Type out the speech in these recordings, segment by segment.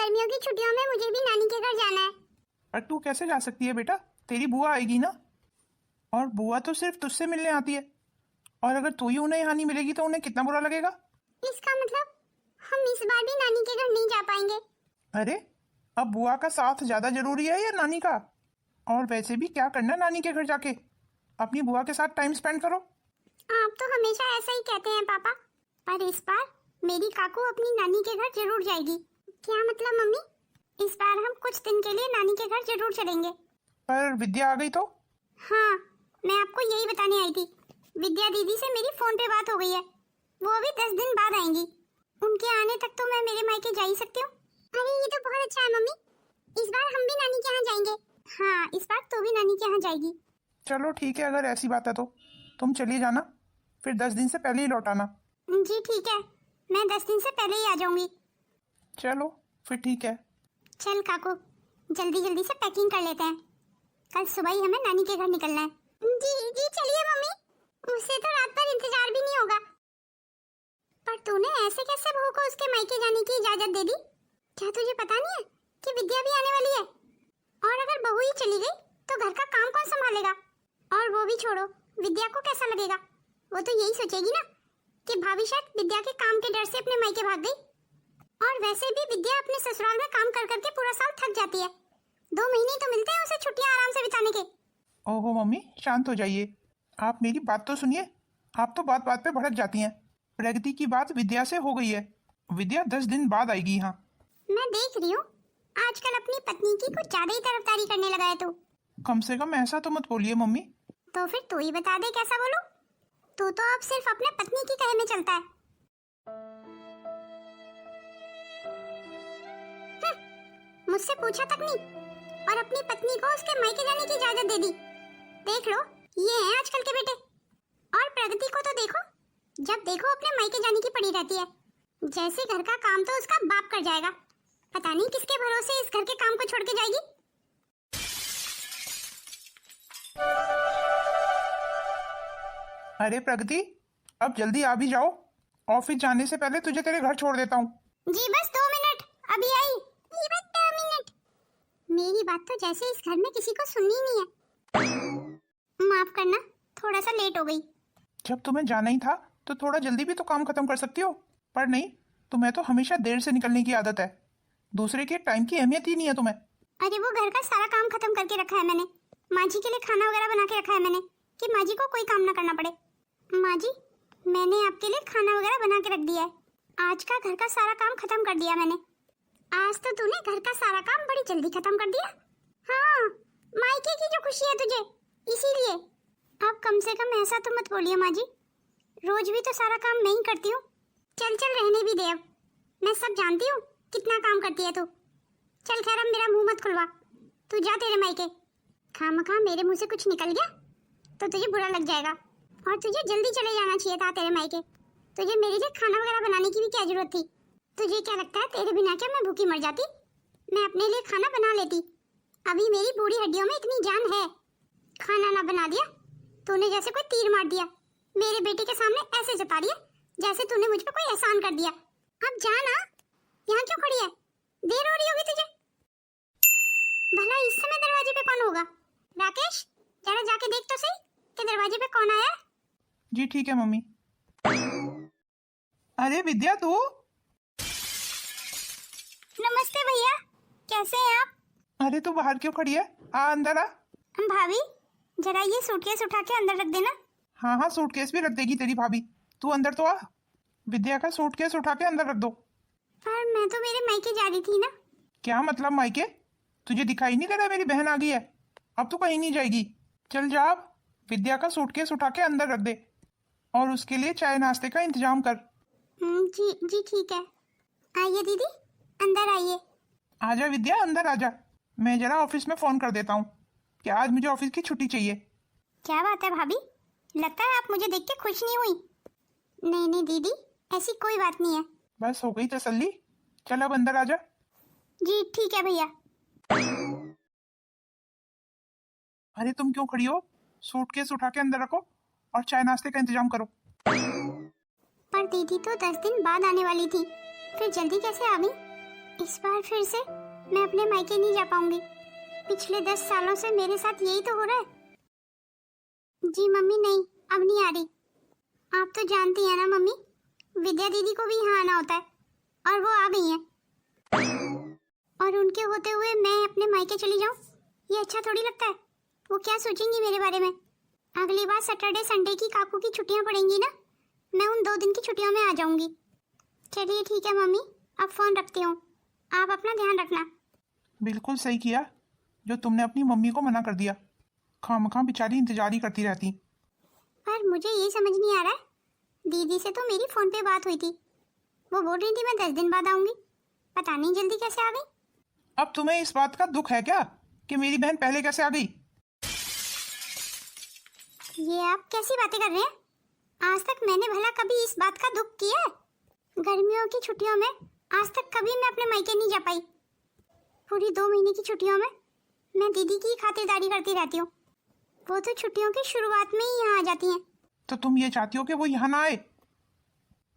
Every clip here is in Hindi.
गर्मियों की छुट्टियों में मुझे भी नानी के घर जाना है। पर तू कैसे जा सकती है बेटा, तेरी बुआ आएगी ना, और बुआ तो सिर्फ तुझसे मिलने आती है, और अगर तू ही उन्हें यहाँ नहीं मिलेगी तो उन्हें कितना बुरा लगेगा। इसका मतलब हम इस बार भी नानी के घर नहीं जा पाएंगे। अरे अब बुआ का साथ ज्यादा जरूरी है या नानी का? और वैसे भी क्या करना है नानी के घर जाके, अपनी बुआ के साथ टाइम स्पेंड करो। आप तो हमेशा ऐसा ही कहते हैं पापा, पर इस बार मेरी काकू अपनी नानी के घर जरूर जाएगी। क्या मतलब मम्मी? इस बार हम कुछ दिन के लिए नानी के घर जरूर चलेंगे। पर विद्या आ गई तो? हाँ, मैं आपको यही बताने आई थी। विद्या दीदी से मेरी फोन पे बात हो गई है, वो अभी 10 दिन बाद आएंगी। उनके आने तक तो मैं मेरे मायके जा ही सकती हूँ। अरे ये तो बहुत अच्छा है मम्मी, इस बार हम भी नानी के यहाँ जाएंगे। हाँ, इस बार तो भी नानी के यहाँ जाएगी। चलो ठीक है, अगर ऐसी बात है तो तुम चली जाना, फिर 10 दिन से पहले ही लौट आना। जी ठीक है, मैं 10 दिन से पहले ही आ जाऊंगी। चलो फिर ठीक है। चल काकू, जल्दी जल्दी से पैकिंग कर लेते हैं, कल सुबह ही हमें नानी के घर निकलना है। जी जी चलिए मम्मी, मुझसे तो रात भर इंतजार भी नहीं होगा। पर तूने ऐसे कैसे बहू को उसके मायके जाने की इजाजत दे दी? क्या तुझे पता नहीं है कि विद्या भी आने वाली है? और अगर बहू ही चली गई तो घर का काम कौन संभालेगा? और वो भी छोड़ो, विद्या को कैसा लगेगा? वो तो यही सोचेगी ना कि भाभी शायद विद्या के काम के डर से अपने मायके भाग गई। और वैसे भी विद्या अपने ससुराल में काम कर करके पूरा साल थक जाती है। 2 महीने तो मिलते हैं उसे छुट्टियां आराम से बिताने के। ओहो मम्मी, शांत हो जाइए, आप मेरी बात तो सुनिए। आप तो बात बात पे भड़क जाती हैं। प्रगति की बात विद्या से हो गई है, विद्या 10 दिन बाद आएगी यहाँ। मैं देख रही हूँ आजकल अपनी पत्नी की कुछ ज्यादा ही तरफदारी करने लगा है तू। कम से कम ऐसा तो मत बोलिए मम्मी। तो फिर तू ही बता दे कैसा बोलूं? तू तो अब सिर्फ अपने पत्नी की कहे में चलता है। मुझसे पूछा तक नहीं और अपनी पत्नी को उसके मायके जाने की इजाजत दे दी। देख लो, ये हैं आजकल के बेटे। और प्रगति को तो देखो, जब देखो अपने मायके जाने की पड़ी रहती है, जैसे घर का काम तो उसका बाप कर जाएगा। पता नहीं किसके भरोसे इस घर के काम को छोड़ के जाएगी। अरे प्रगति, अब जल्दी आ भी जाओ, ऑफिस जाने से पहले तुझे तेरे घर छोड़ देता हूँ। जी बस 2 मिनट, अभी आई। जी बस 2 मिनट। मेरी बात तो जैसे इस घर में किसी को सुननी नहीं है। माफ करना, थोड़ा सा लेट हो गई। जब तुम्हें जाना ही था तो थोड़ा जल्दी भी तो काम खत्म कर सकती हो, पर नहीं, तुम्हें तो हमेशा देर से निकलने की आदत है। दूसरे के टाइम की अहमियत ही नहीं है तुम्हें। अरे वो घर का सारा काम खत्म करके रखा है मैंने। माँ जी के लिए खाना वगैरह बना के रखा है मैंने कि माँ जी को कोई काम ना करना पड़े। माँ जी, मैंने आपके लिए खाना वगैरह बना के रख दिया है। आज का घर का सारा काम खत्म कर दिया मैंने। आज तो तूने घर का सारा काम बड़ी जल्दी खत्म कर दिया। हाँ, मायके की जो खुशी है तुझे, इसीलिए। अब कम से कम ऐसा तो मत बोलिए माँ जी, रोज भी तो सारा काम मैं ही करती हूँ। चल चल रहने भी दे, अब मैं सब जानती हूँ कितना काम करती है तू। चल खैर, अब मेरा मुंह मत खुलवा, तू जा तेरे मायके। खामखा मेरे मुंह से कुछ निकल गया तो तुझे बुरा लग जाएगा, और तुझे जल्दी चले जाना चाहिए था तेरे मायके। तुझे मेरे लिए खाना वगैरह बनाने की भी क्या जरूरत थी? तुझे क्या लगता है तेरे बिना क्या मैं भूखी मर जाती? मैं अपने लिए खाना बना लेती। अभी मेरी बूढ़ी हड्डियों में इतनी जान है। खाना ना बना दिया तूने, जैसे कोई तीर मार दिया मेरे बेटे के सामने, ऐसे जता दिया जैसे तूने मुझ पे कोई एहसान कर दिया। अब जा ना, यहाँ क्यों खड़ी है? देर हो रही होगी तुझे। भला इस समय दरवाजे पे कौन होगा? राकेश, जरा जाके देख तो सही कि दरवाजे पे कौन आया है। जी ठीक है मम्मी। अरे विद्या तू? नमस्ते भैया, कैसे हैं आप? अरे तू बाहर क्यों खड़ी है, आ अंदर आ। भाभी, जरा ये सूटकेस उठा के अंदर रख देना। हाँ हाँ, सूटकेस भी रख देगी तेरी भाभी, तू अंदर तो आ। विद्या का सूटकेस उठा के अंदर रख दो। पर मैं तो मेरे मायके जा रही थी ना। क्या मतलब मायके? तुझे दिखाई नहीं दे रहा मेरी बहन आ गई है? अब तो कहीं नहीं जाएगी, चल जा। अब विद्या का सूटकेस उठा के अंदर रख दे, और उसके लिए चाय नाश्ते का इंतजाम कर। जी जी ठीक है। आइए दीदी, अंदर आइए। आजा विद्या, अंदर आजा। मैं जरा ऑफिस में फोन कर देता हूँ कि आज मुझे ऑफिस की छुट्टी चाहिए। क्या बात है भाभी, लगता है आप मुझे देख के खुश नहीं हुई। नहीं नहीं दीदी, ऐसी कोई बात नहीं है। बस हो गई तसल्ली, चल अब अंदर आजा। जी ठीक है भैया। अरे तुम क्यों खड़ी हो? सूटकेस उठा के अंदर रखो और चाय नाश्ते का इंतजाम करो। पर दीदी तो 10 दिन बाद आने वाली थी, फिर जल्दी कैसे आ गई? इस बार फिर से मैं अपने मायके नहीं जा पाऊंगी। पिछले 10 सालों से मेरे साथ यही तो हो रहा है। जी मम्मी नहीं, अब नहीं आ रही। आप तो जानती हैं ना मम्मी, विद्या दीदी को भी यहाँ आना होता है और वो आ गई हैं। और उनके होते हुए मैं अपने मायके चली जाऊँ, ये अच्छा थोड़ी लगता है। वो क्या सोचेंगी मेरे बारे में। अगली बार सैटरडे संडे की काकू की छुट्टियाँ पड़ेंगी ना, मैं उन 2 दिन की छुट्टियों में आ जाऊंगी। चलिए ठीक है मम्मी, अब फोन रखती हूँ, आप अपना ध्यान रखना। बिल्कुल सही किया जो तुमने अपनी मम्मी को मना कर दिया। खामखा बेचारी इंतजार ही करती रहती। पर मुझे ये समझ नहीं आ रहा है, दीदी से तो मेरी फोन पे बात हुई थी, वो बोल रही थी मैं 10 दिन बाद आऊंगी, पता नहीं जल्दी कैसे आ गई। अब तुम्हें इस बात का दुख है क्या कि मेरी बहन पहले कैसे आ गई? ये आप कैसी बातें कर रहे हैं? आज तक मैंने भला कभी इस बात का दुख किया है? गर्मियों की छुट्टियों में आज तक कभी मैं अपने मायके नहीं जा पाई। पूरी 2 महीने की छुट्टियों में मैं दीदी की खातिरदारी करती रहती हूँ, वो तो छुट्टियों की शुरुआत में ही यहाँ आ जाती हैं। तो तुम ये चाहती हो कि वो यहाँ ना आए?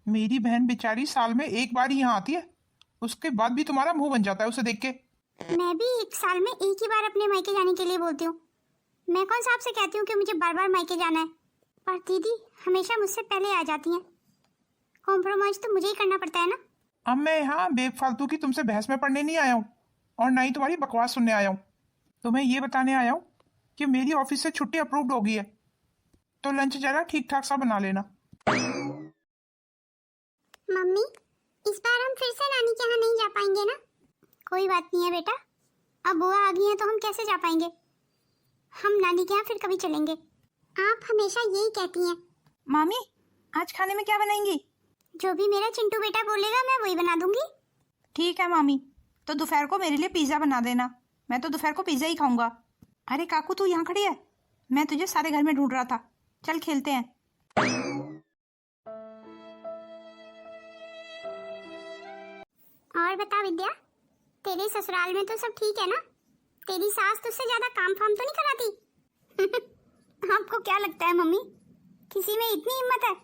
मेरी बहन बेचारी साल में एक बार ही यहाँ आती है, उसके बाद भी तुम्हारा मुंह बन जाता है उसे देख के। मैं भी एक साल में एक ही बार अपने मायके जाने के लिए बोलती हूँ। मैं कौन सा आपसे कहती हूँ कि मुझे बार बार मायके जाना है, पर दीदी हमेशा मुझसे पहले आ जाती हैं। कॉम्प्रोमाइज तो मुझे ही करना पड़ता है ना। अब मैं यहाँ बेफालतू की तुमसे बहस में पढ़ने नहीं आया हूँ और ना ही तुम्हारी बकवास सुनने आया हूँ। तुम्हें ये बताने आया हूँ कि मेरी ऑफिस से छुट्टी अप्रूव्ड हो गई है, तो लंच जरा ठीक ठाक सा बना लेना। मम्मी इस बार हम फिर से नानी के यहाँ नहीं जा पाएंगे ना? कोई बात नहीं है बेटा, अब बुआ आ गई है तो हम कैसे जा पाएंगे। हम नानी के यहाँ फिर कभी चलेंगे। आप हमेशा यही कहती हैं। मामी आज खाने में क्या बनाएंगी? जो भी मेरा चिंटू बेटा बोलेगा मैं वही बना दूंगी। ठीक है मामी, तो दोपहर को मेरे लिए पिज्ज़ा बना देना, मैं तो दोपहर को पिज्ज़ा ही खाऊंगा। अरे काकू तू यहाँ खड़ी है, मैं तुझे सारे घर में ढूंढ रहा था, चल खेलते हैं। और बता विद्या, तेरे ससुराल में तो सब ठीक है ना? तेरी सास तुझसे ज्यादा काम फाम तो नहीं कराती? आपको क्या लगता है मम्मी, किसी में इतनी हिम्मत है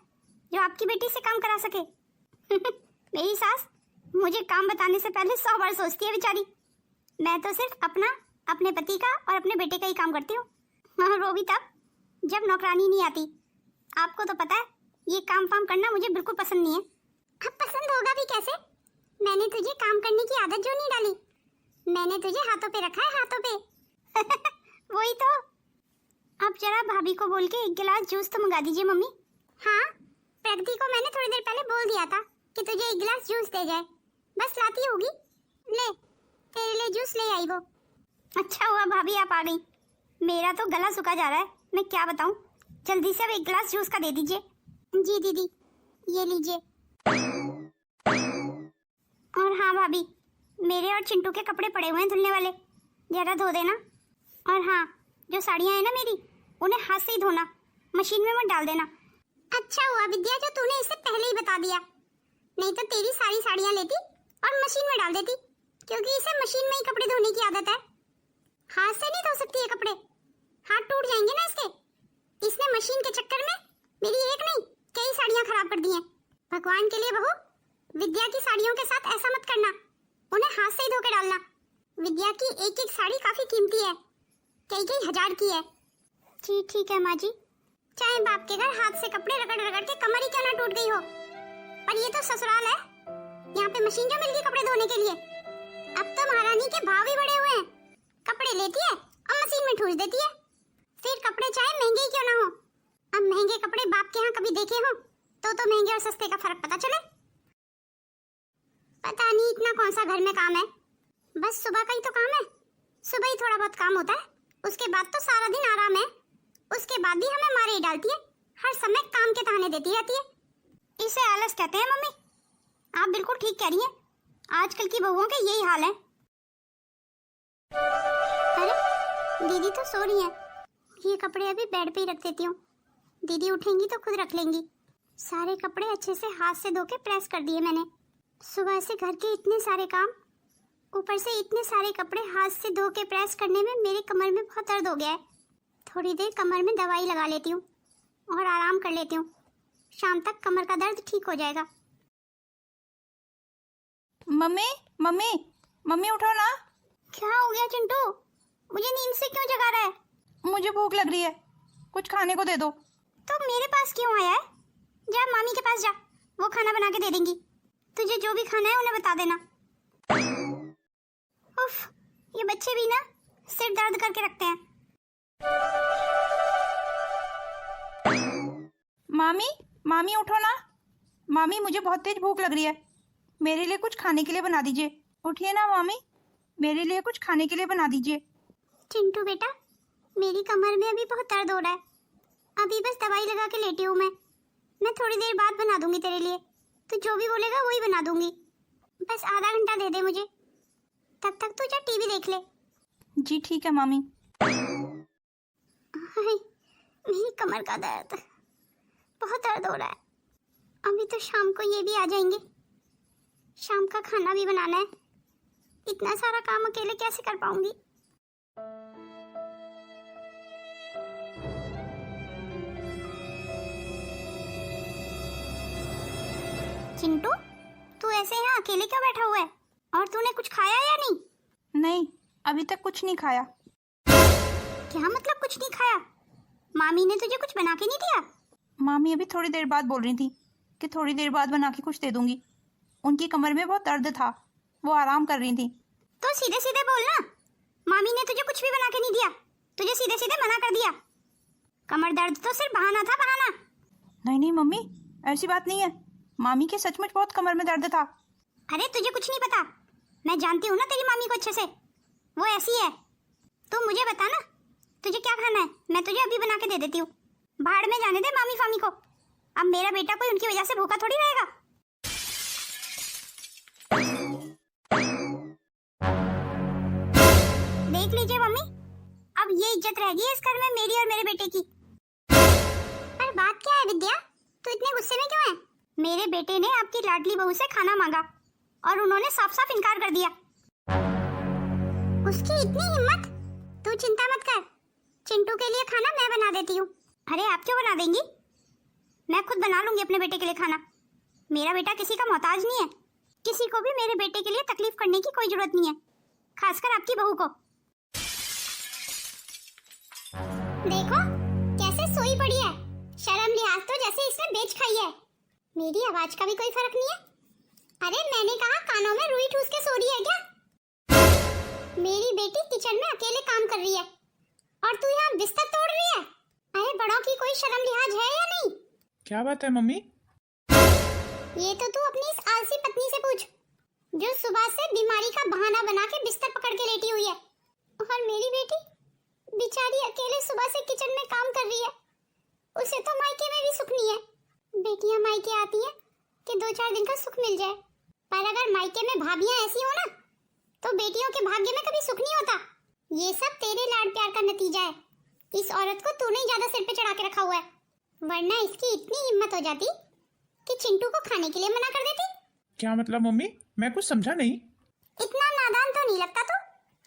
जो आपकी बेटी से काम करा सके? मेरी सास मुझे काम बताने से पहले 100 बार सोचती है बेचारी। मैं तो सिर्फ अपना, अपने पति का और अपने बेटे का ही काम करती हूँ, और वो भी तब जब नौकरानी नहीं आती। आपको तो पता है ये काम फाम करना मुझे बिल्कुल पसंद नहीं है। अब पसंद होगा भी कैसे? मैंने तुझे काम करने की आदत जो नहीं डाली, मैंने तुझे हाथों पे रखा है, हाथों पे। वही तो। अब जरा भाभी को बोल के 1 गिलास जूस तो मंगा दीजिए मम्मी। हाँ, प्रगति को मैंने थोड़ी देर पहले बोल दिया था कि तुझे 1 गिलास जूस दे जाए, बस लाती होगी। ले, तेरे लिए जूस ले आई वो। अच्छा हुआ भाभी आप आ गई, मेरा तो गला सूखा जा रहा है, मैं क्या बताऊं। जल्दी से अब 1 गिलास जूस का दे दीजिए। जी दीदी, ये लीजिए। और हाँ भाभी, मेरे और चिंटू के कपड़े पड़े हुए हैं धुलने वाले, जरा धो देना। और हाँ, जो साड़ियाँ हैं ना मेरी, उन्हें हाथ से ही धोना, मशीन में मत डाल देना। अच्छा हुआ विद्या जो तूने इससे पहले ही बता दिया, नहीं तो तेरी सारी साड़ियाँ लेती और मशीन में डाल देती, क्योंकि इसे मशीन में ही कपड़े धोने की आदत है। हाथ से नहीं धो सकती है कपड़े, हाथ टूट जाएंगे ना इसके। इसने मशीन के चक्कर में मेरी एक नहीं कई साड़ियाँ खराब कर दी हैं। भगवान के लिए बहू, विद्या की साड़ियों के साथ ऐसा मत करना, उन्हें हाथ से ही धो के डालना। विद्या की एक एक साड़ी काफी कीमती है, कई कई हजार की है। जी ठीक है माँ जी, चाहे बाप के घर हाथ से कपड़े रगड़ रगड़ के कमर ही क्यों ना टूट गई हो, पर ये तो ससुराल है, यहाँ पे मशीन जो मिल गई कपड़े धोने के लिए। अब तो महारानी के भाव भी बढ़े हुए हैं, कपड़े लेती है और मशीन में ठूस देती है, फिर कपड़े चाहे महंगे ही क्यों ना हो। अब महंगे कपड़े बाप के यहाँ कभी देखे हो तो महंगे और सस्ते का फर्क पता चले। पता नहीं इतना कौन सा घर में काम है, बस सुबह का ही तो काम है, सुबह ही थोड़ा बहुत काम होता है, उसके बाद तो सारा दिन आराम है। उसके बाद भी हमें मारे ही डालती है, हर समय काम के ताने देती रहती है। इसे आलस कहते हैं मम्मी। आप बिल्कुल ठीक कह रही हैं, आजकल की बहुओं के यही हाल है। अरे दीदी तो सो रही हैं, ये कपड़े अभी बेड पे ही रख देती हूँ, दीदी उठेंगी तो खुद रख लेंगी। सारे कपड़े अच्छे से हाथ से धो के प्रेस कर दिए मैंने। सुबह से घर के इतने सारे काम, ऊपर से इतने सारे कपड़े हाथ से धो के प्रेस करने में मेरे कमर में बहुत दर्द हो गया है। थोड़ी देर कमर में दवाई लगा लेती हूँ और आराम कर लेती हूँ, शाम तक कमर का दर्द ठीक हो जाएगा। मम्मी मम्मी मम्मी उठो ना। क्या हो गया चिंटू? मुझे नींद से क्यों जगा रहा है? मुझे भूख लग रही है, कुछ खाने को दे दो। तो मेरे पास क्यों आया है? जा मामी के पास जा, वो खाना बना के दे देंगी। तुझे जो भी खाना है उन्हें बता देना। उफ, ये बच्चे भी ना सिर दर्द करके रखते हैं। मामी मामी उठो ना। मामी मुझे बहुत तेज भूख लग रही है, मेरे लिए कुछ खाने के लिए बना दीजिए। उठिए ना मामी, मेरे लिए कुछ खाने के लिए बना दीजिए। चिंटू बेटा, मेरी कमर में अभी बहुत दर्द हो रहा है, अभी बस दवाई लगा के लेटी हूँ मैं थोड़ी देर बाद बना दूंगी तेरे लिए। तू जो भी बोलेगा वही बना दूंगी, बस आधा घंटा दे दे मुझे, तब तक तू जा टीवी देख ले। जी ठीक है मामी। हाय, मेरी कमर का दर्द, बहुत दर्द हो रहा है। अभी तो शाम को ये भी आ जाएंगे, शाम का खाना भी बनाना है, इतना सारा काम अकेले कैसे कर पाऊंगी। चिंटू, तू ऐसे यहाँ अकेले क्यों बैठा हुआ है? और तूने कुछ खाया या नहीं? नहीं, अभी तक कुछ नहीं खाया। क्या मतलब कुछ नहीं खाया? मामी ने तुझे कुछ बना के नहीं दिया? मामी अभी थोड़ी देर बाद बोल रही थी कि थोड़ी देर बाद बना के कुछ दे दूंगी। उनकी कमर में बहुत दर्द था, वो आराम कर रही थी। तो सीधे सीधे बोल ना, मामी ने तुझे कुछ भी बना के नहीं दिया, तुझे सीधे सीधे मना कर दिया। कमर दर्द तो सिर्फ बहाना था, बहाना। नहीं नहीं मम्मी, ऐसी बात नहीं है, मामी के सचमुच बहुत कमर में दर्द था। अरे तुझे कुछ नहीं पता, मैं जानती हूँ ना तेरी मामी को अच्छे से, वो ऐसी है। तू मुझे बता ना, तुझे क्या खाना है, मैं तुझे अभी बना के दे देती हूँ। भाड़ में जाने दे मामी फामी को, अब मेरा बेटा कोई उनकी वजह से भूखा थोड़ी रहेगा। देख लीजिए मम्मी, अब ये इज्जत रहेगी इस घर में मेरी और मेरे बेटे की। पर बात क्या है विद्या, तू इतने गुस्से में क्यों है? मेरे बेटे ने आपकी लाडली बहू से खाना मांगा और उन्होंने साफ साफ इनकार कर दिया। उसकी इतनी हिम्मत? तू चिंता मत कर, चिंटू के लिए खाना मैं बना देती हूँ। अरे आप क्यों बना देंगी, मैं खुद बना लूंगी अपने बेटे के लिए खाना। मेरा बेटा किसी का मोहताज नहीं है, किसी को भी मेरे बेटे के लिए तकलीफ करने की कोई जरूरत नहीं है, खासकर आपकी बहू को। देखो कैसे सोई पड़ी है, शर्म लिहाज तो जैसे इसने बेच खाई है। मेरी आवाज का भी कोई फर्क नहीं है? अरे मैंने कहा कानों में रुई ठूस के सो रही है क्या? मेरी बेटी किचन में अकेले काम कर रही है और तू यहाँ बिस्तर तोड़ रही है। अरे बड़ों की कोई शर्म लिहाज है या नहीं? क्या बात है मम्मी? ये तो तू अपनी इस आलसी पत्नी से पूछ, जो सुबह से बीमारी का बहाना बना के बिस्तर पकड़ के लेटी हुई है। और मेरी बेटी बेचारी अकेले सुबह से किचन में काम कर रही है, उसे तो मायके में भी सुख नहीं है। बेटियां मायके आती हैं कि 2-4 दिन का सुख मिल जाए, पर अगर मायके में भाभियां ऐसी हो ना, तो बेटियों के भाग्य में कभी सुख नहीं होता। ये सब तेरे लाड प्यार का नतीजा है। इस औरत को तूने ही ज्यादा सिर पे चढ़ा के रखा हुआ है, वरना इसकी इतनी हिम्मत हो जाती कि चिंटू को खाने के लिए मना कर देती। क्या मतलब मम्मी, मैं कुछ समझा नहीं। इतना नादान तो नहीं लगता तू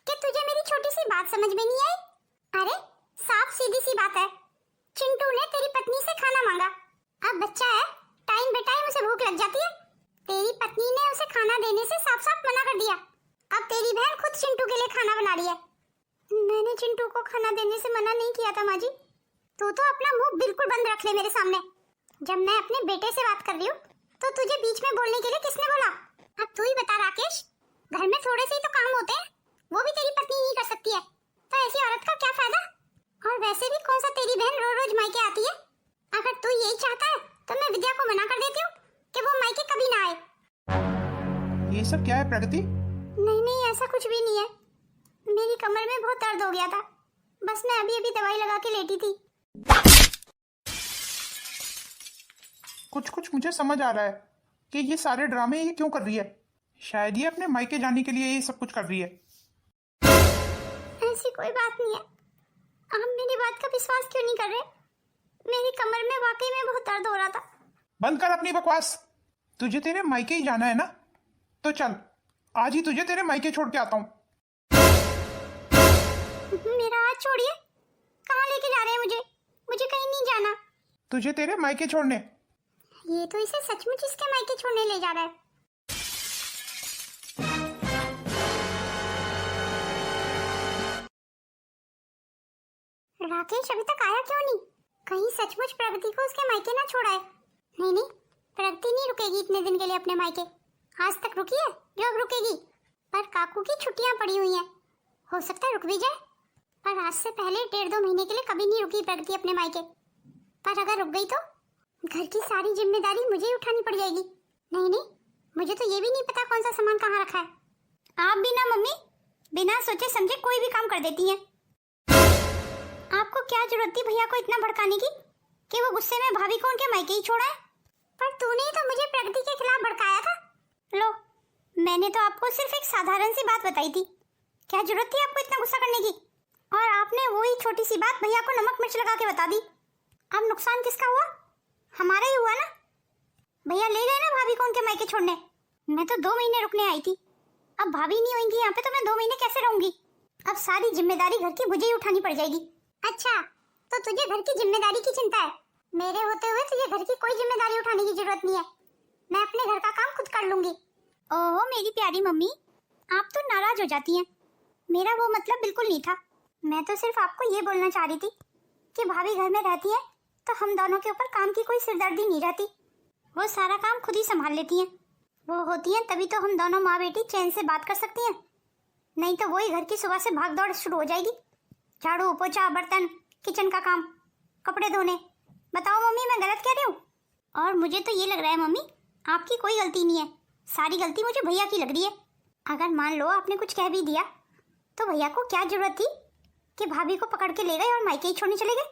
कि तुझे मेरी छोटी सी बात समझ में नहीं आई। अरे साफ सीधी सी बात है, चिंटू ने तेरी पत्नी से खाना मांगा। अब बच्चा है, टाइम बे टाइम उसे भूख लग जाती है। तेरी पत्नी ने उसे खाना देने से साफ साफ मना कर दिया। अब तेरी बहन खुद चिंटू के लिए खाना बना रही है। मैंने चिंटू को खाना देने से मना नहीं किया था माँ जी। तू तो अपना मुंह बिल्कुल बंद रख ले मेरे सामने। जब मैं अपने बेटे से बात कर रही हूँ तो तुझे बीच में बोलने के लिए किसने बोला? अब तू ही बता राकेश, घर में थोड़े से ही तो काम होते हैं, वो भी तेरी पत्नी ही कर सकती है, तो ऐसी औरत का क्या फायदा? और वैसे भी कौन सा तेरी बहन रोज रोज मायके आती है? अगर तू यही चाहता है तो मैं विद्या को मना कर देती हूँ कि वो मायके कभी ना आए। ये सब क्या है प्रगति? नहीं नहीं, ऐसा कुछ भी नहीं है, मेरी कमर में बहुत दर्द हो गया था, बस मैं अभी अभी दवाई लगा के लेटी थी। कुछ कुछ मुझे समझ आ रहा है कि ये सारे ड्रामे ये क्यों कर रही है। शायद ये अपने मायके जाने के लिए ये सब कुछ कर रही है। ऐसी कोई बात नहीं है, आप मेरी बात का विश्वास क्यों नहीं कर रहे? मेरी कमर में वाकई में बहुत दर्द हो रहा था। बंद कर अपनी बकवास, तुझे तेरे मायके ही जाना है ना, तो चल आज ही तुझे तेरे मायके छोड़ के आता हूँ। मेरा हाथ छोड़िए, कहाँ लेके जा रहे हैं मुझे? मुझे कहीं नहीं जाना। तुझे तेरे मायके छोड़ने। ये तो इसे सचमुच इसके मायके छोड़ने ले जा रहा है। राकेश अभी तक आया क्यों नहीं? कहीं सचमुच प्रगति को उसके मायके ना छोड़ा है। नहीं नहीं, प्रगति नहीं रुकेगी इतने दिन के लिए अपने मायके। आज तक रुकी है जो अब रुकेगी। पर काकू की छुट्टियां पड़ी हुई हैं, हो सकता है रुक भी जाए। पर आज से पहले 1.5-2 महीने के लिए कभी नहीं रुकी प्रगति अपने मायके। पर अगर रुक गई तो घर की सारी जिम्मेदारी मुझे ही उठानी पड़ जाएगी। नहीं नहीं, मुझे तो ये भी नहीं पता कौन सा सामान कहाँ रखा है। आप भी ना मम्मी बिना सोचे समझे कोई भी काम कर देती हैं। आपको क्या जरूरत थी भैया को इतना भड़काने की कि वो गुस्से में भाभी को उनके मायके ही छोड़ा है? पर तूने ही तो मुझे प्रगति के खिलाफ भड़काया था। लो, मैंने तो आपको सिर्फ एक साधारण सी बात बताई थी। क्या जरूरत थी आपको इतना गुस्सा करने की? और आपने वही छोटी सी बात भैया को नमक मिर्च लगा के बता दी। अब नुकसान किसका हुआ? हमारा ही हुआ ना। भैया ले गए ना भाभी को उनके मायके छोड़ने। मैं तो 2 महीने रुकने आई थी। अब भाभी नहीं होंगी यहाँ पे तो मैं 2 महीने कैसे रहूंगी? अब सारी जिम्मेदारी घर की मुझे ही उठानी पड़ जाएगी। अच्छा, तो तुझे घर की जिम्मेदारी की चिंता है? मेरे होते हुए तुझे घर की कोई जिम्मेदारी उठाने की जरूरत नहीं है। मैं अपने घर का काम खुद कर लूंगी। ओहो मेरी प्यारी मम्मी, आप तो नाराज हो जाती हैं। मेरा वो मतलब बिल्कुल नहीं था। मैं तो सिर्फ आपको ये बोलना चाह रही थी कि भाभी घर में रहती है तो हम दोनों के ऊपर काम की कोई सिरदर्दी नहीं रहती। वो सारा काम खुद ही संभाल लेती हैं। वो होती हैं तभी तो हम दोनों माँ बेटी चैन से बात कर सकती हैं। नहीं तो वही घर की सुबह से भाग दौड़ शुरू हो जाएगी। झाड़ू पोछा बर्तन किचन का काम कपड़े धोने। बताओ मम्मी मैं गलत कह रही हूँ? और मुझे तो ये लग रहा है मम्मी आपकी कोई गलती नहीं है, सारी गलती मुझे भैया की लग रही है। अगर मान लो आपने कुछ कह भी दिया तो भैया को क्या जरूरत थी कि भाभी को पकड़ के ले गए और मायके ही छोड़ने चले गए?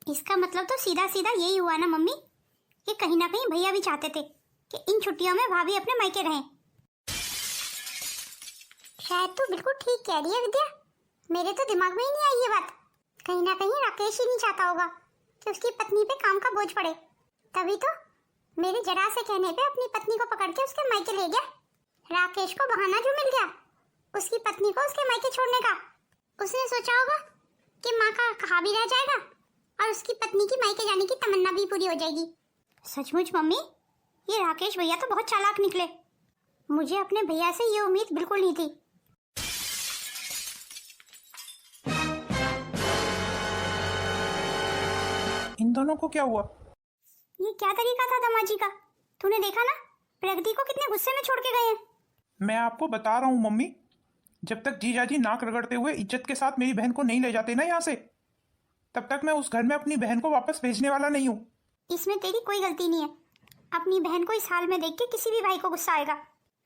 इसका मतलब तो सीधा सीधा यही हुआ ना मम्मी कि कहीं ना कहीं भैया भी चाहते थे कि इन छुट्टियों में भाभी अपने मायके रहें। शायद तू बिल्कुल ठीक कह रही है विद्या। मेरे तो दिमाग में ही नहीं आई ये बात। कहीं ना कहीं राकेश ही नहीं चाहता होगा कि उसकी पत्नी पे काम का बोझ पड़े। तभी तो मेरे जरा से कहने पे अपनी पत्नी को पकड़ के उसके मायके ले गया। राकेश को बहाना जो मिल गया उसकी पत्नी को उसके मायके छोड़ने का। उसने सोचा होगा कि माँ का कहा भी रह जाएगा और उसकी पत्नी की मायके जाने की तमन्ना भी पूरी हो जाएगी। सचमुच मम्मी ये राकेश भैया तो बहुत चालाक निकले। मुझे अपने भैया से ये उम्मीद बिल्कुल नहीं थी। इन दोनों को क्या हुआ? ये क्या तरीका था दामाजी का? तूने देखा ना प्रगति को कितने गुस्से में छोड़ के गए हैं। मैं आपको बता रहा हूँ मम्मी, जब तक जीजाजी नाक रगड़ते हुए इज्जत के साथ मेरी बहन को नहीं ले जाते ना यहाँ से, तब तक मैं उस घर में अपनी बहन को वापस भेजने वाला नहीं हूँ। इसमें तेरी कोई गलती नहीं है। अपनी बहन को इस हाल में देख के किसी भी भाई को गुस्सा आएगा।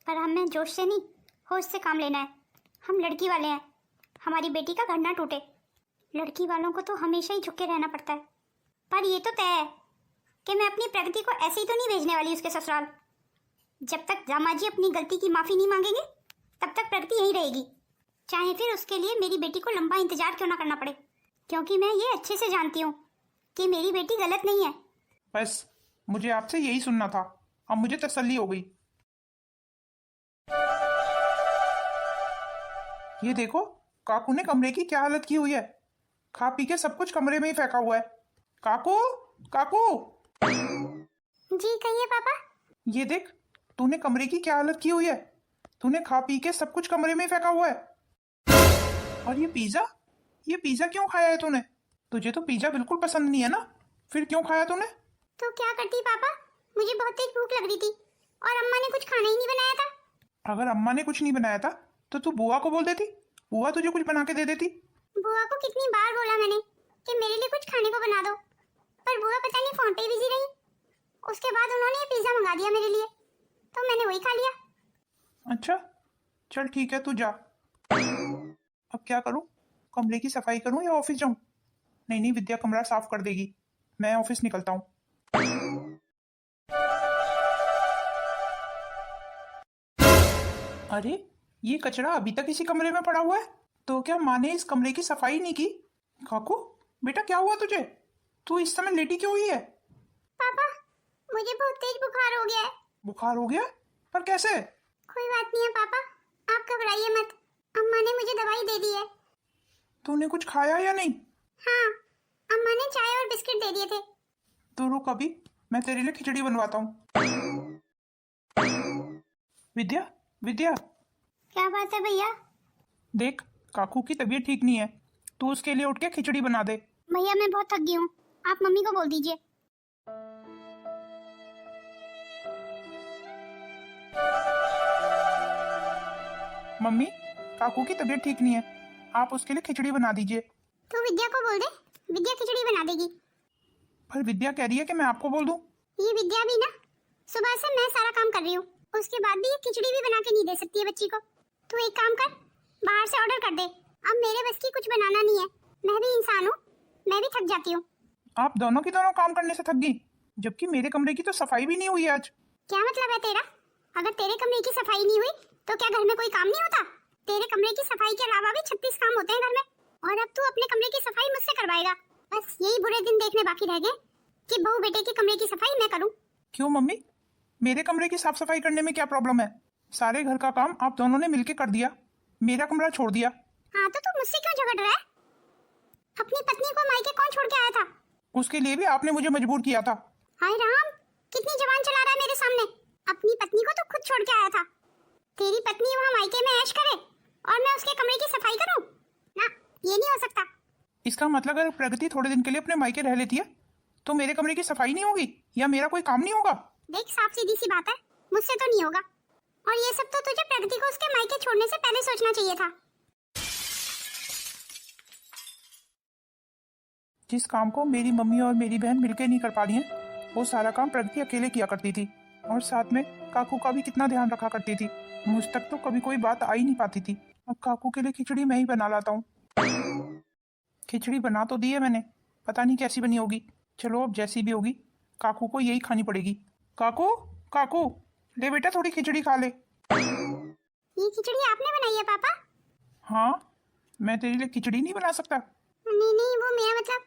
पर हमें जोश से नहीं होश से काम लेना है। हम लड़की वाले हैं, हमारी बेटी का घर ना टूटे। लड़की वालों को तो हमेशा ही झुके रहना पड़ता है। पर ये तो तय है कि मैं अपनी प्रगति को ऐसे ही तो नहीं भेजने वाली उसके ससुराल। जब तक दामाजी अपनी गलती की माफी नहीं मांगेंगे तब तक प्रगति यहीं रहेगी, चाहे फिर उसके लिए मेरी बेटी को लंबा इंतजार क्यों ना करना पड़े। क्योंकि मैं ये अच्छे से जानती हूँ कि मेरी बेटी गलत नहीं है। बस मुझे आपसे यही सुनना था, अब मुझे तसल्ली हो गई। ये देखो काकू ने कमरे की क्या हालत की हुई है। खा पी के सब कुछ कमरे में ही फेंका हुआ है। काकू काकू जी कहिए पापा। ये देख तूने कमरे की क्या हालत की हुई है। तूने खा पी के सब कुछ कमरे में ही फेंका हुआ है। और ये पिज्जा क्यों खाया है तूने? तुझे तो पिज्जा बिल्कुल पसंद नहीं है ना, फिर क्यों खाया तूने? तो क्या करती पापा, मुझे बहुत तेज भूख लग रही थी और अम्मा ने कुछ खाना ही नहीं बनाया था। अगर अम्मा ने कुछ नहीं बनाया था तो तू बुआ को बोल देती, बुआ तुझे कुछ बना के दे देती। बुआ को कितनी बार बोला मैंने कि मेरे लिए कुछ खाने को बना दो, पर बुआ पता नहीं फोन पे ही बिजी रही। उसके बाद उन्होंने ये पिज्जा मंगा दिया मेरे लिए, तो मैंने वही खा लिया। अच्छा चल ठीक है, तू जा। अब क्या करूं, कमरे की सफाई करूं या ऑफिस जाऊं? नहीं विद्या कमरा साफ कर देगी, मैं ऑफिस निकलता हूं। अरे ये कचरा अभी तक इसी कमरे में पड़ा हुआ है, तो क्या माँ ने इस कमरे की सफाई नहीं की? काकू बेटा क्या हुआ तुझे, तू इस समय लेटी क्यों हुई है? पापा मुझे बहुत तेज बुखार हो गया है। बुखार हो गया? पर कैसे? कोई बात नहीं है पापा, आप घबराइए मत, अम्मा ने मुझे दवाई दे दी है। तूने कुछ खाया या नहीं? हाँ, अम्मा ने चाय और बिस्किट दे दिए थे। तो रुक अभी मैं तेरे लिए खिचड़ी बनवाता हूँ। विद्या विद्या क्या बात है भैया? देख काकू की तबीयत ठीक नहीं है, तू उसके लिए उठ के खिचड़ी बना दे। भैया मैं बहुत थक गई हूँ, आप मम्मी को बोल दीजिए। मम्मी, काकू की तबीयत ठीक नहीं है, आप उसके लिए खिचड़ी बना दीजिए। तो विद्या को बोल दे, विद्या खिचड़ी बना देगी। पर विद्या कह रही है कि मैं आपको बोल दूं। ये विद्या भी ना, सुबह से मैं सारा काम कर रही हूँ, उसके बाद भी ये खिचड़ी भी बना के नहीं दे सकती है बच्ची को। तू एक काम कर, बाहर से ऑर्डर कर दे। अब मेरे बस की कुछ बनाना नहीं है, मैं भी इंसान हूँ, मैं भी थक जाती हूँ। आप दोनों की दोनों काम करने से थक गई, जबकि मेरे कमरे की तो सफाई भी नहीं हुई आज। क्या मतलब है तेरा? अगर तेरे कमरे की सफाई नहीं हुई तो क्या घर में कोई काम नहीं होता? तेरे कमरे की सफाई के अलावा भी 36 काम होते हैं घर में, और अब तू अपने कमरे की सफाई मुझसे करवाएगा। बस यही बुरे दिन देखने बाकी रह गए कि बहू बेटे के कमरे की सफाई मैं करूं। क्यों मम्मी, मेरे कमरे की साफ सफाई करने में क्या प्रॉब्लम है? सारे घर का काम आप दोनों ने मिलके कर दिया, मेरा कमरा छोड़ दिया। हाँ तो तू मुझसे क्यों झगड़ रहा है? अपनी पत्नी को मायके कौन छोड़ के आया था? उसके लिए भी आपने मुझे मजबूर किया था। हाय राम, कितनी जबान चला रहा है मेरे सामने। अपनी पत्नी को तो खुद छोड़ के आया था। तेरी पत्नी वहाँ मायके में ऐश करे और मैं उसके कमरे की सफाई करूं? ना, ये नहीं हो सकता। इसका मतलब अगर प्रगति थोड़े दिन के लिए अपने मायके रह लेती है तो मेरे कमरे की सफाई नहीं होगी या मेरा कोई काम नहीं होगा? देख, साफ सीधी सी बात है, मुझसे तो नहीं होगा। और ये सब तो तुझे प्रगति को उसके मायके छोड़ने से पहले सोचना चाहिए था। जिस काम को मेरी मम्मी और मेरी बहन मिलकर नहीं कर पा रही हैं, वो सारा काम प्रगति अकेले किया करती थी, और साथ में काकू का भी कितना ध्यान रखा करती थी। मुझ तक तो कभी कोई बात आ ही नहीं पाती थी। अब काकू के लिए खिचड़ी मैं ही बना लाता हूँ। खिचड़ी बना तो दी है मैंने, पता नहीं कैसी बनी होगी। चलो अब जैसी भी होगी काकू को यही खानी पड़ेगी। काकू, काकू, ले बेटा थोड़ी खिचड़ी खा ले। ये खिचड़ी आपने बनाई है पापा? हाँ, मैं तेरे लिए खिचड़ी नहीं बना सकता। नहीं नहीं, वो मेरा मतलब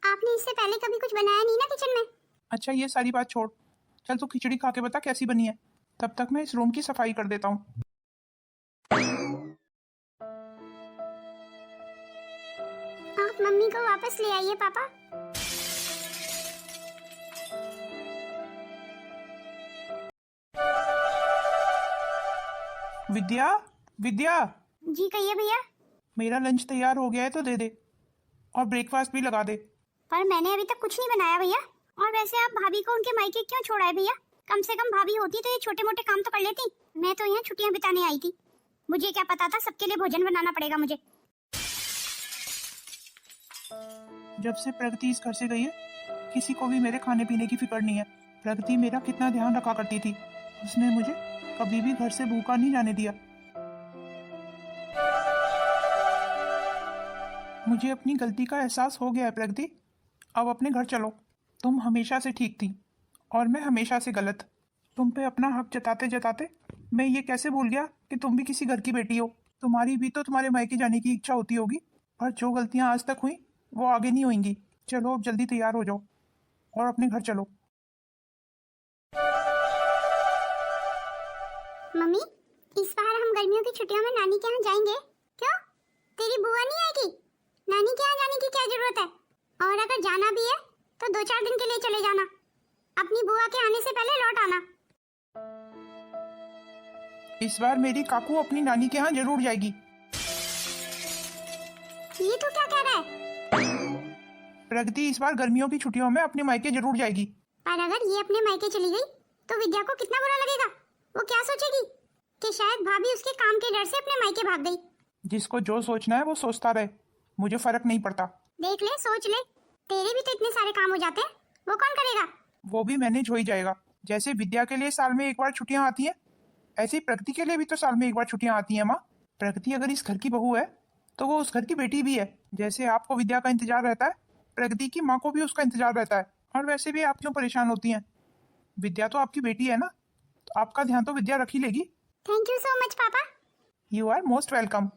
आपने इससे पहले कभी कुछ बनाया नहीं ना किचन में। अच्छा ये सारी बात छोड़, चल तू खिचड़ी खा के बता कैसी बनी है, तब तक मैं इस रूम की सफाई कर देता हूँ। आप मम्मी को वापस ले आइए पापा। विद्या, विद्या, जी कहिए भैया। मेरा लंच तैयार हो गया है तो दे दे, और ब्रेकफास्ट भी लगा दे। पर मैंने अभी तक कुछ नहीं बनाया भैया। और वैसे आप भाभी को उनके मायके क्यों छोड़ा है भैया? कम से कम भाभी होती तो ये छोटे मोटे काम तो कर लेती। मैं तो यहाँ छुट्टियां बिताने आई थी, मुझे क्या पता था सबके लिए भोजन बनाना पड़ेगा मुझे। जब से प्रगति इस घर से गई है, किसी को भी मेरे खाने पीने की फिक्र नहीं है। प्रगति मेरा कितना ध्यान रखा करती थी, उसने मुझे कभी भी घर से भूखा नहीं जाने दिया। मुझे अपनी गलती का एहसास हो गया है प्रगति, अब अपने घर चलो। तुम हमेशा से ठीक थी और मैं हमेशा से गलत। तुम पे अपना हक जताते जताते मैं ये कैसे भूल गया कि तुम भी किसी घर की बेटी हो। तुम्हारी भी तो तुम्हारे मायके जाने की इच्छा होती होगी, पर जो गलतियां आज तक हुई वो आगे नहीं होंगी। चलो अब जल्दी तैयार हो जाओ और अपने घर चलो। मम्मी, इस बार हम गर्मियों की छुट्टियों में नानी के यहाँ जाएंगे। क्यों? तेरी बुआ नहीं आएगी? नानी के यहाँ जाने की क्या जरूरत है? और अगर जाना भी है तो 2-4 दिन के लिए चले जाना, अपनी बुआ के आने से पहले लौट आना। इस बार मेरी काकू अपनी नानी के यहाँ जरूर जाएगी। ये तो क्या कह रहा है? प्रगति इस बार गर्मियों की छुट्टियों में अपने मायके जरूर जाएगी। पर अगर ये अपने मायके चली गई तो विद्या को कितना बुरा लगेगा। वो क्या सोचेगी कि शायद भाभी उसके काम के डर से अपने मायके भाग गई। जिसको जो सोचना है वो सोचता रहे, मुझे फर्क नहीं पड़ता। देख ले, सोच ले, तेरे भी तो इतने सारे काम हो जाते हैं, वो कौन करेगा? वो भी मैनेज हो ही जाएगा। जैसे विद्या के लिए साल में एक बार छुट्टियां आती हैं, ऐसे ही प्रगति के लिए भी तो साल में एक बार छुट्टियां आती हैं। माँ, प्रगति अगर इस घर की बहू है तो वो उस घर की बेटी भी है। जैसे आपको विद्या का इंतजार रहता है, प्रगति की माँ को भी उसका इंतजार रहता है। और वैसे भी आप क्यों परेशान होती हैं? विद्या तो आपकी बेटी है ना, तो आपका ध्यान तो विद्या रख ही लेगी। थैंक यू सो मच पापा। You are most welcome.